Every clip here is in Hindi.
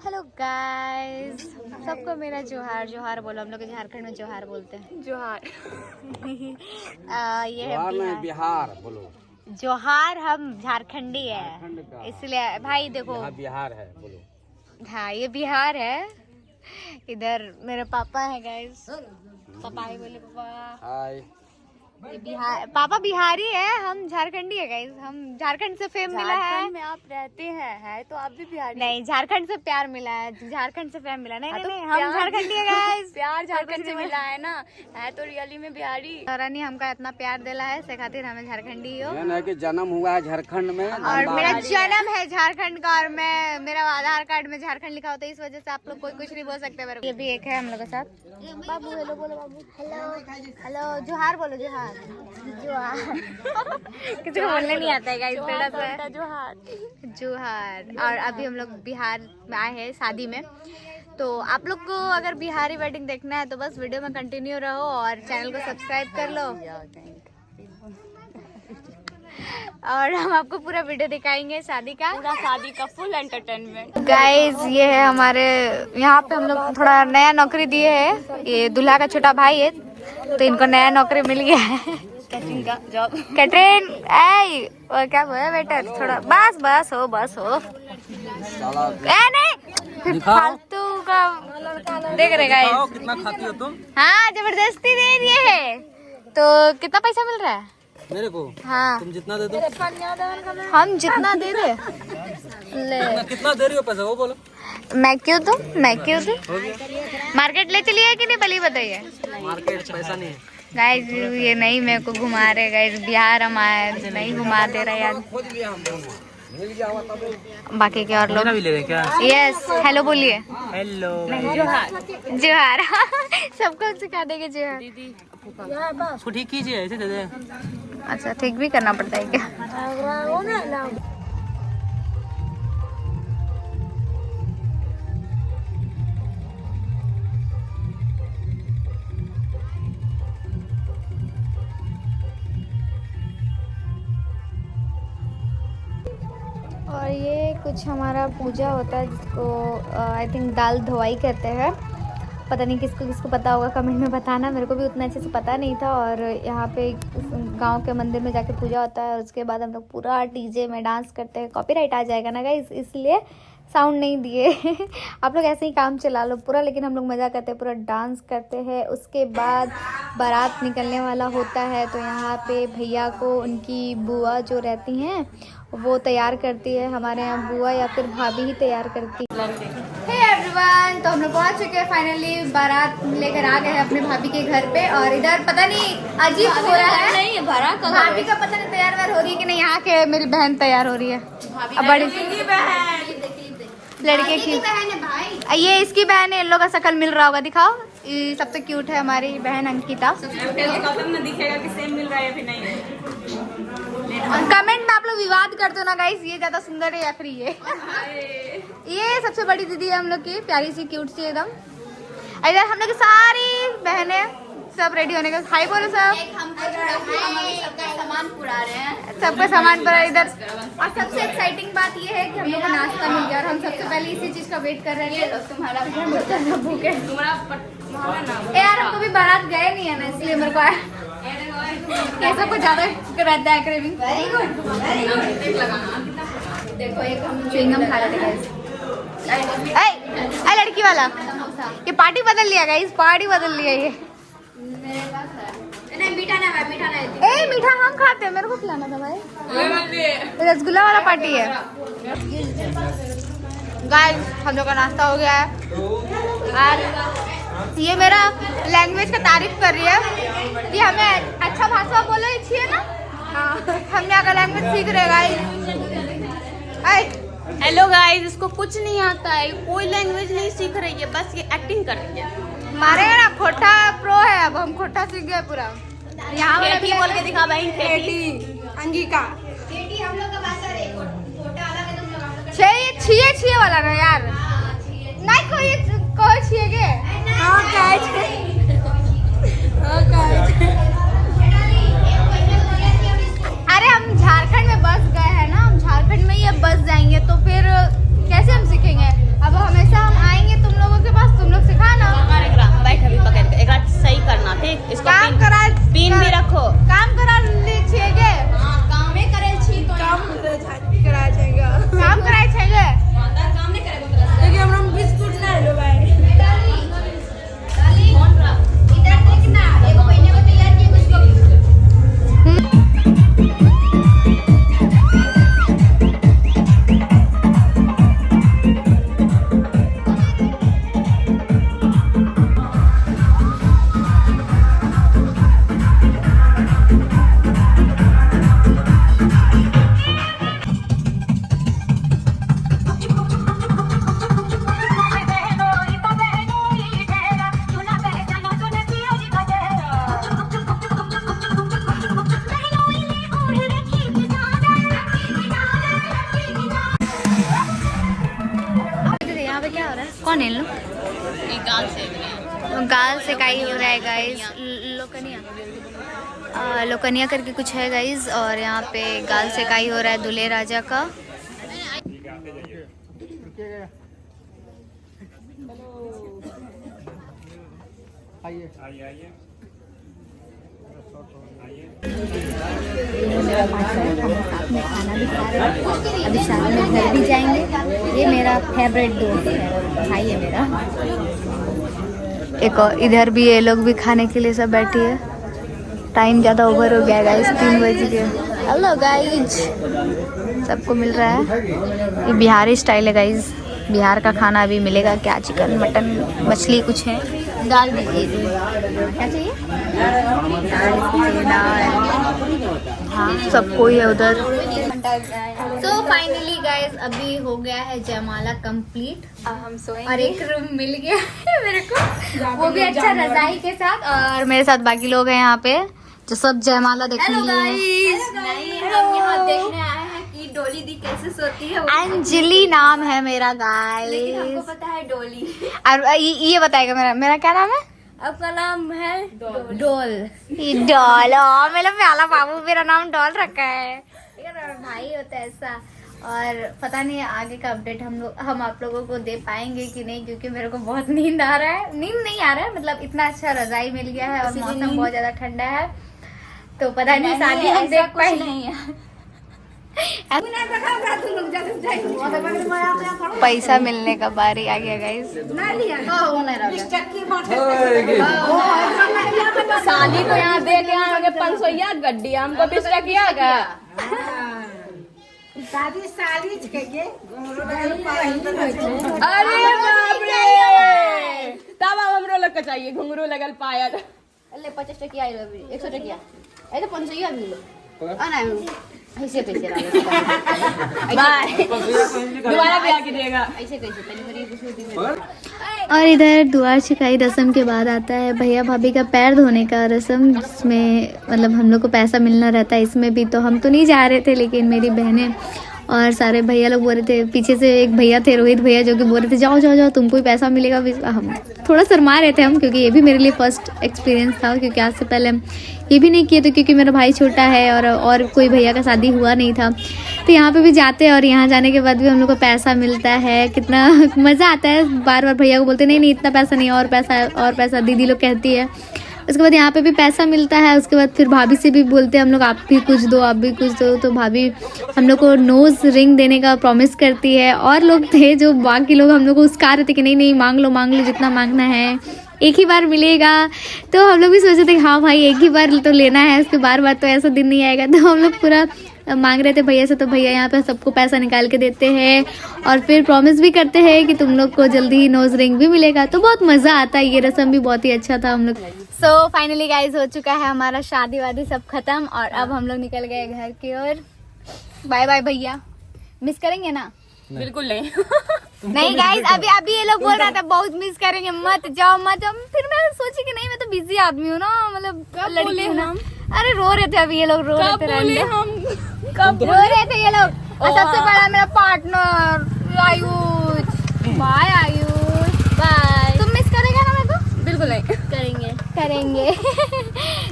हेलो गाइस, सबको मेरा जोहार। जोहार बोलो, हम लोग झारखंड में जोहार बोलते हैं। जोहार ये है बिहार बोलो। जोहार हम झारखंडी है, इसलिए भाई देखो बिहार है बोलो। हाँ, ये बिहार है। इधर मेरे पापा है गाइस। पापा ही बोले पापा। हाय। ये बिहार, पापा बिहारी है, हम झारखंडी है गाइस। हम झारखंड से फेम मिला है। में आप रहते हैं तो आप भी बिहारी? नहीं, झारखंड से प्यार मिला है, झारखंड से फेम मिला। नहीं तो नहीं, हम झारखंडी है गाइस। प्यार झारखंड से मिला है ना, है तो रियली में बिहारी। रानी हमका इतना प्यार दिला है, से खातिर हमें झारखंडी हो। ये नहीं कि जन्म हुआ है झारखंड में और मेरा जन्म है झारखंड का, और मैं मेरा आधार कार्ड में झारखंड लिखा होता है, इस वजह से आप लोग कोई कुछ नहीं बोल सकते मेरे को। ये भी एक है हम लोग के साथ। बाबू हेलो बोलो, बाबू हेलो हेलो। जोहार बोलो, जोहार जोहार। किसी को बोलने नहीं आता है गाइस, थोड़ा सा जोहार। और अभी हम लोग बिहार में आए हैं शादी में, तो आप लोग को अगर बिहारी वेडिंग देखना है तो बस वीडियो में कंटिन्यू रहो और चैनल को सब्सक्राइब कर लो। और हम आपको पूरा वीडियो दिखाएंगे शादी का, पूरा शादी का फुल एंटरटेनमेंट। गाइस ये है हमारे यहाँ पे, हम लोग थोड़ा नया नौकरी दिए है। ये दूल्हा का छोटा भाई है, तो इनको नया नौकरी मिल गया है। कैटरिंग का जॉब। कैटरिंग और क्या बोला वेटर, थोड़ा बस हो नहीं फालतू का देख रहे गाइस। कितना खाती हो तुम? हाँ, जबरदस्ती दे दिए है। तो कितना पैसा मिल रहा है मेरे को? हाँ, तुम जितना दे दो। हम जितना दे दे ले। कितना दे रही हो पैसा वो बोलो। मैं क्यों दूं? मार्केट ले चलिए कि नहीं, पहले बताइए। मार्केट पैसा नहीं है गाइस ये नहीं मेरे को घुमा रहे गाइस, बिहार हम आए नहीं घुमा दे रहे यार। बाकी के और लोग भी ले रहे क्या? यस, हेलो बोलिए। हेलो जोहार सबको सिखा देंगे जोहार। दीदी उसको ठीक कीजिए, ऐसे दे दे। अच्छा, ठीक भी करना पड़ता है क्या? और ये कुछ हमारा पूजा होता है जिसको आई थिंक दाल धोवाई कहते हैं। पता नहीं किसको पता होगा, कमेंट में बताना। मेरे को भी उतना अच्छे से पता नहीं था। और यहाँ पे गांव के मंदिर में जाके पूजा होता है, और उसके बाद हम लोग पूरा डीजे में डांस करते हैं। कॉपीराइट आ जाएगा ना गाइस, इसलिए साउंड नहीं दिए। आप लोग ऐसे ही काम चला लो पूरा, लेकिन हम लोग मज़ा करते हैं, पूरा डांस करते हैं। उसके बाद बारात निकलने वाला होता है, तो यहाँ पे भैया को उनकी बुआ जो रहती हैं वो तैयार करती है। हमारे यहाँ बुआ या फिर भाभी ही तैयार करती है। हे एवरीवन, तो हम लोग पहुँच चुके हैं फाइनली। बारात लेकर आ गए हैं अपने भाभी के घर पे, और इधर पता नहीं अजीब हो रहा है। नहीं बारात भाभी का पता नहीं तैयार हो रही है कि नहीं। यहाँ के मेरी बहन तैयार हो रही है, बड़ी लड़के की बहन है भाई। ये इसकी बहन है, इन लोग का शक्ल मिल रहा होगा, दिखाओ। ये सबसे क्यूट है हमारी बहन अंकिता। में दिखेगा कि सेम मिल रहा है या नहीं। कमेंट में आप लोग विवाद करते हो ना गाइस, ये ज्यादा सुंदर है या फिर ये सबसे बड़ी दीदी है हम लोग की, प्यारी सी क्यूट सी एकदम। इधर हम लोग की सारी बहनें सब रेडी होने का, हाय बोलो सब। सबका सामान पुरा रहे हैं, सबका सामान पड़ा इधर। और सबसे एक्साइटिंग बात ये है कि हम लोग को नाश्ता मिल गया, और हम सबसे पहले इसी चीज का वेट कर रहे थे। तुम्हारा भूखे तुम्हारा यार, हम कभी बारात गए नहीं है ना, इसलिए मेरे को कैसे कुछ ज्यादा रहता है क्रेविंग। देखो एक हम च्युइंगम खा लेते गाइस। ए लड़की वाला, ये पार्टी बदल लिया गाइस, पार्टी बदल लिया ये। नहीं मीठा नहीं ए मीठा हम खाते हैं, मेरे को खिलाना था भाई। रसगुल्ला वाला पार्टी है गाइस। हम लोग का नाश्ता हो गया है, और ये मेरा लैंग्वेज का तारीफ कर रही है कि हमें अच्छा भाषा बोले चाहिए ना। हम यहाँ का लैंग्वेज सीख रहे गाइस। हेलो गाइस, इसको कुछ नहीं आता है, कोई लैंग्वेज नहीं सीख रही है, बस ये एक्टिंग कर रही है। हमारे ना खोटा प्रो है, अब हम खोटा सीख गए पूरा। यहाँ वाला भी बोल के दिखा बहन, अंगिका हम लोग का भाषा रे, खोटा अलग है, तुम लोग छिए वाला ना यार। नहीं कोई छिए के। हाँ अरे हम झारखंड में बस गए हैं ना, हम झारखंड में ये बस जाएंगे, तो फिर कैसे हम सीखेंगे। अब हमेशा कौन है इन लोग? एक गाल से गाल से काई हो रहा है गाइस, लोकनिया करके कुछ है गाइस। और यहाँ पे गाल से काई हो रहा है दूल्हे राजा का। अभी शाम में घर भी जाएंगे। ये मेरा फेवरेट दोस्त है, भाई है मेरा। एक और इधर भी ये लोग भी खाने के लिए सब बैठी है। टाइम ज़्यादा ओवर हो गया गाइस, 3 बज गए। हेलो गाइज, सबको मिल रहा है। ये बिहारी स्टाइल है गाइज, बिहार का खाना अभी मिलेगा। क्या चिकन मटन मछली कुछ है, डाल दीजिए। क्या चाहिए? दाल। हाँ, सब कोई है उधर। तो फाइनली गाइज अभी हो गया है जयमाला कंप्लीट। हम सोएंगे और एक रूम मिल गया है मेरे को, वो भी अच्छा रजाई के साथ। और मेरे साथ बाकी लोग हैं यहाँ पे जो सब जयमाला देखने लिए। हम यहाँ देखने आए हैं कि डोली दी कैसे सोती है। अंजलि नाम है मेरा गाइस। लेकिन हमको पता है डोली। और ये बताएगा मेरा क्या नाम है? आपका नाम है डोल। डॉल। मेरा प्याला बाबू, मेरा नाम डॉल रखा है। भाई होता है ऐसा। और पता नहीं आगे का अपडेट हम आप लोगों को दे पाएंगे कि नहीं, क्योंकि मेरे को बहुत नींद आ रहा है। नींद नहीं आ रहा है, मतलब इतना अच्छा रजाई मिल गया है और मौसम बहुत ज्यादा ठंडा है, तो पता नहीं शादी हम देख पाए नहीं है। पैसा मिलने का बारी आ गया गाइस। साली को यहाँ दे के आए 500 गड्डी, हमको 20 टकिया का। अरे बाप रे, तब हमरो लग के चाहिए घुंघरू लगल पायल। 50 टकिया 100 टकिया, 500 भी लो। ऐसे कैसे दोबारा भी आके देगा, ऐसे कैसे? और इधर दुआर छिकाई रस्म के बाद आता है भैया भाभी का पैर धोने का रस्म, जिसमें मतलब हम लोग को पैसा मिलना रहता है। इसमें भी तो हम तो नहीं जा रहे थे, लेकिन मेरी बहनें और सारे भैया लोग बोल रहे थे। पीछे से एक भैया थे, रोहित भैया, जो कि बोल रहे थे जाओ जाओ जाओ तुमको भी पैसा मिलेगा। हम थोड़ा शर्मा रहे थे क्योंकि ये भी मेरे लिए फर्स्ट एक्सपीरियंस था, क्योंकि आज से पहले हम ये भी नहीं किए थे, क्योंकि मेरा भाई छोटा है और कोई भैया का शादी हुआ नहीं था। तो यहाँ पे भी जाते हैं और यहाँ जाने के बाद भी हम लोग को पैसा मिलता है। कितना मज़ा आता है। बार बार भैया को बोलते नहीं इतना पैसा नहीं, और पैसा दीदी लोग कहती है। उसके बाद यहाँ पे भी पैसा मिलता है। उसके बाद फिर भाभी से भी बोलते हैं हम लोग, आप भी कुछ दो, आप भी कुछ दो। तो भाभी हम लोग को नोज रिंग देने का प्रॉमिस करती है। और लोग थे जो बाकी लोग हम लोग को उसका रहे थे कि नहीं मांग लो जितना मांगना है, एक ही बार मिलेगा। तो हम लोग भी सोचे थे कि हाँ भाई एक ही बार तो लेना है, उसके बार तो ऐसा दिन नहीं आएगा। तो हम लोग पूरा मांग रहे थे भैया से। तो भैया यहाँ पे सबको पैसा निकाल के देते हैं और फिर प्रॉमिस भी करते हैं कि तुम लोग को जल्दी ही नोज रिंग भी मिलेगा। तो बहुत मज़ा आता है। ये रस्म भी बहुत ही अच्छा था हम लोग। सो फाइनली गाइज हो चुका है हमारा शादी वादी सब खत्म, और अब हम लोग निकल गए घर की ओर। बाय बाय भैया, मिस करेंगे ना? बिल्कुल नहीं। नहीं गाइस, अभी ये लोग बोल रहा था बहुत मिस करेंगे, मत जाओ। फिर मैं सोची कि नहीं, मैं तो बिजी आदमी हूँ ना, मतलब लड़की हूँ ना। अरे रो रहे थे अभी ये लोग, रो रहे थे ये लोग। और सबसे बड़ा मेरा partner Ayush. Bye Ayush, bye. तुम मिस करेगा ना मेरे को? बिल्कुल नहीं करेंगे।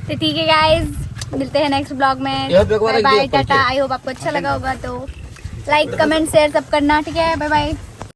तो ठीक है गाइस, मिलते हैं नेक्स्ट ब्लॉग में। Bye bye, tata. I hope आपको अच्छा लगा होगा, तो लाइक कमेंट शेयर सब करना, ठीक है? Bye bye.